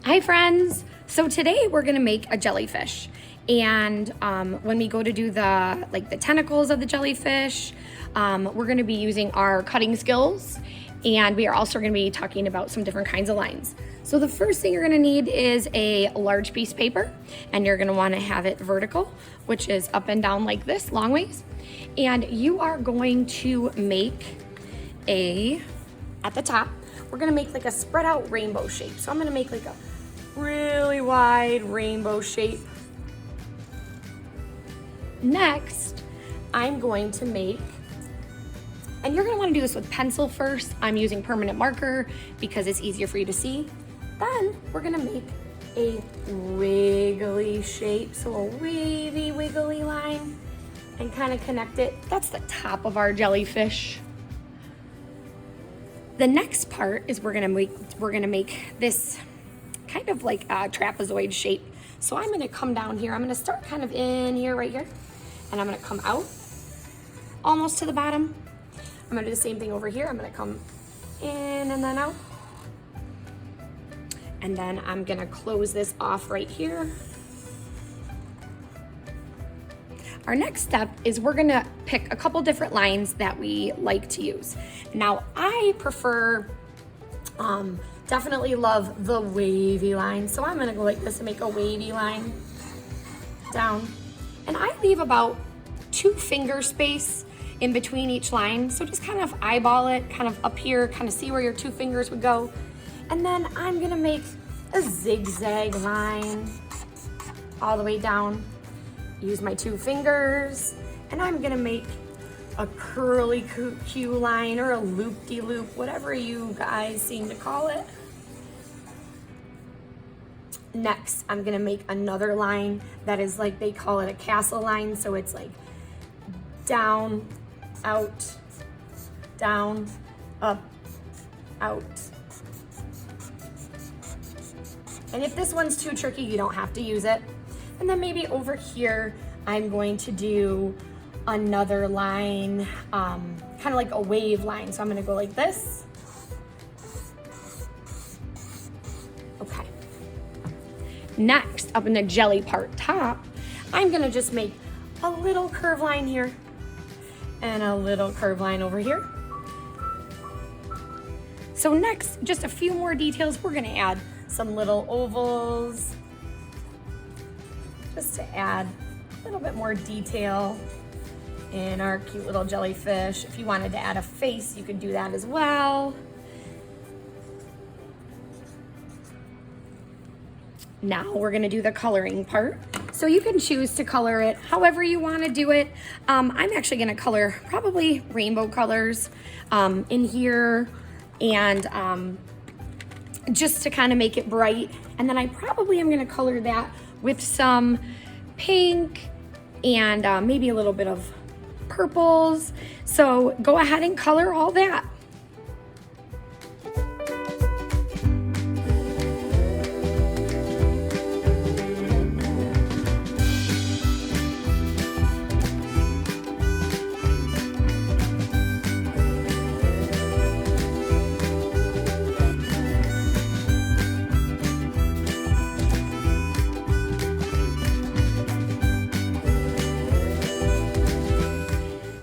Hi friends! So today we're gonna make a jellyfish. And when we go to do the tentacles of the jellyfish, we're gonna be using our cutting skills, and we are also gonna be talking about some different kinds of lines. So the first thing you're gonna need is a large piece of paper, and you're gonna wanna have it vertical, which is up and down like this, long ways. And you are going to make at the top, we're gonna make like a spread out rainbow shape. So I'm gonna make like a really wide rainbow shape. Next, I'm going to make, and you're gonna wanna do this with pencil first. I'm using permanent marker because it's easier for you to see. Then we're gonna make a wiggly shape. So a wavy, wiggly line and kind of connect it. That's the top of our jellyfish. The next part is we're gonna make this kind of like a trapezoid shape. So I'm gonna come down here. I'm gonna start kind of in here, right here, and I'm gonna come out almost to the bottom. I'm gonna do the same thing over here. I'm gonna come in and then out. And then I'm gonna close this off right here. Our next step is we're gonna pick a couple different lines that we like to use. Now, I prefer, definitely love the wavy line. So I'm gonna go like this and make a wavy line down. And I leave about 2 finger space in between each line. So just kind of eyeball it, kind of up here, kind of see where your 2 fingers would go. And then I'm gonna make a zigzag line all the way down. Use my 2 fingers, and I'm gonna make a curly Q line or a loop-de-loop, whatever you guys seem to call it. Next, I'm gonna make another line that is like, they call it a castle line, so it's like down, out, down, up, out. And if this one's too tricky, you don't have to use it. And then maybe over here, I'm going to do another line, kind of like a wave line. So I'm gonna go like this. Okay. Next, up in the jelly part top, I'm gonna just make a little curve line here and a little curve line over here. So next, just a few more details. We're gonna add some little ovals, just to add a little bit more detail in our cute little jellyfish. If you wanted to add a face, you could do that as well. Now we're gonna do the coloring part. So you can choose to color it however you wanna do it. I'm actually gonna color probably rainbow colors in here, and just to kind of make it bright. And then I probably am gonna color that with some pink and maybe a little bit of purples. So go ahead and color all that.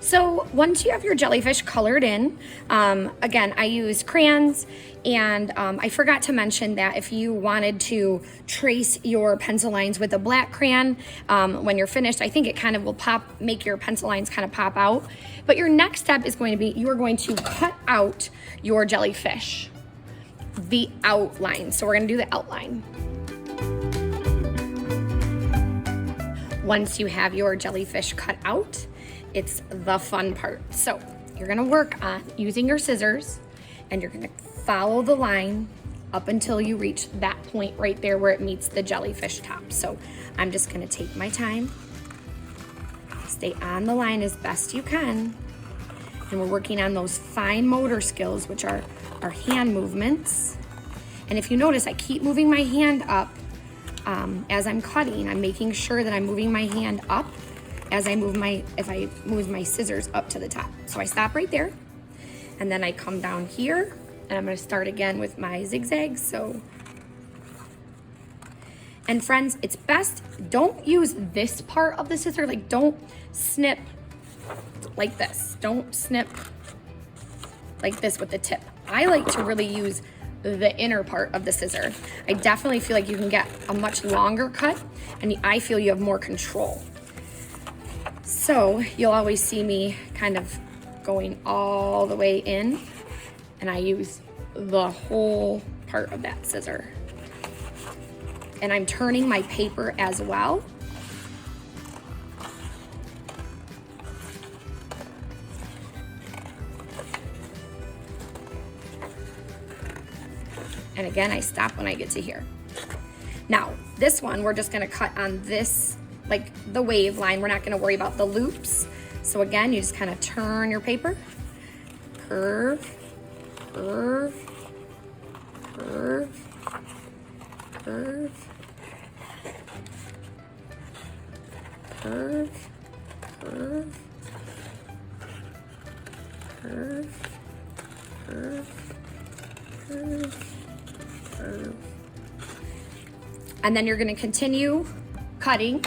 So once you have your jellyfish colored in, again, I use crayons, and I forgot to mention that if you wanted to trace your pencil lines with a black crayon, when you're finished, I think it kind of will make your pencil lines kind of pop out. But your next step is going to be, you are going to cut out your jellyfish, the outline. So we're gonna do the outline. Once you have your jellyfish cut out, it's the fun part. So you're gonna work on using your scissors, and you're gonna follow the line up until you reach that point right there where it meets the jellyfish top. So I'm just gonna take my time, stay on the line as best you can, and we're working on those fine motor skills, which are our hand movements. And if you notice, I keep moving my hand up as I'm cutting. I'm making sure that I'm moving my hand up as I move if I move my scissors up to the top. So I stop right there, and then I come down here, and I'm gonna start again with my zigzags. So And friends, it's best, don't use this part of the scissor, like don't snip like this. Don't snip like this with the tip. I like to really use the inner part of the scissor. I definitely feel like you can get a much longer cut, and I feel you have more control. So you'll always see me kind of going all the way in, and I use the whole part of that scissor. And I'm turning my paper as well. And again, I stop when I get to here. Now, this one, we're just gonna cut on this, like the wave line. We're not gonna worry about the loops. So again, you just kind of turn your paper, curve, curve, curve, curve, curve, curve, curve, curve, curve, curve. And then you're going to continue cutting.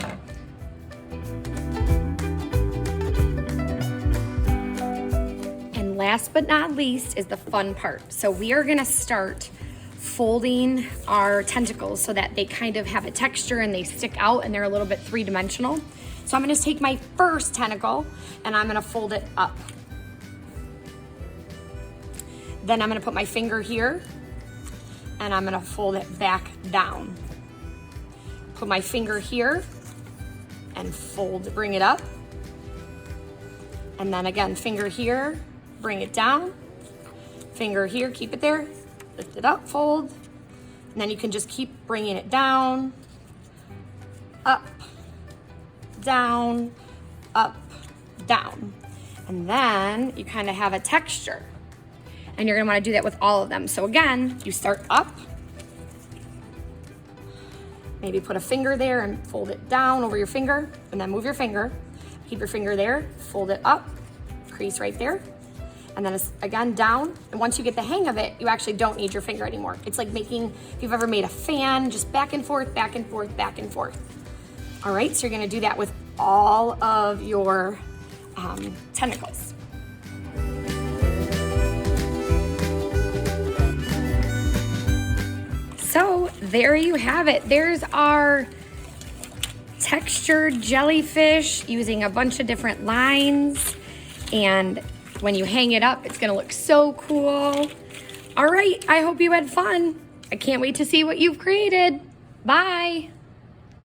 And last but not least is the fun part. So we are going to start folding our tentacles so that they kind of have a texture and they stick out and they're a little bit three-dimensional. So I'm going to take my first tentacle and I'm going to fold it up. Then I'm going to put my finger here and I'm going to fold it back down. Put my finger here and fold, bring it up. And then again, finger here, bring it down. Finger here, keep it there. Lift it up, fold. And then you can just keep bringing it down, up, down, up, down. And then you kind of have a texture. And you're gonna wanna do that with all of them. So again, you start up, maybe put a finger there and fold it down over your finger, and then move your finger. Keep your finger there, fold it up, crease right there, and then it's again down. And once you get the hang of it, you actually don't need your finger anymore. It's like making, if you've ever made a fan, just back and forth, back and forth, back and forth. All right, so you're gonna do that with all of your tentacles. So there you have it. There's our textured jellyfish using a bunch of different lines. And when you hang it up, it's gonna look so cool. All right, I hope you had fun. I can't wait to see what you've created. Bye.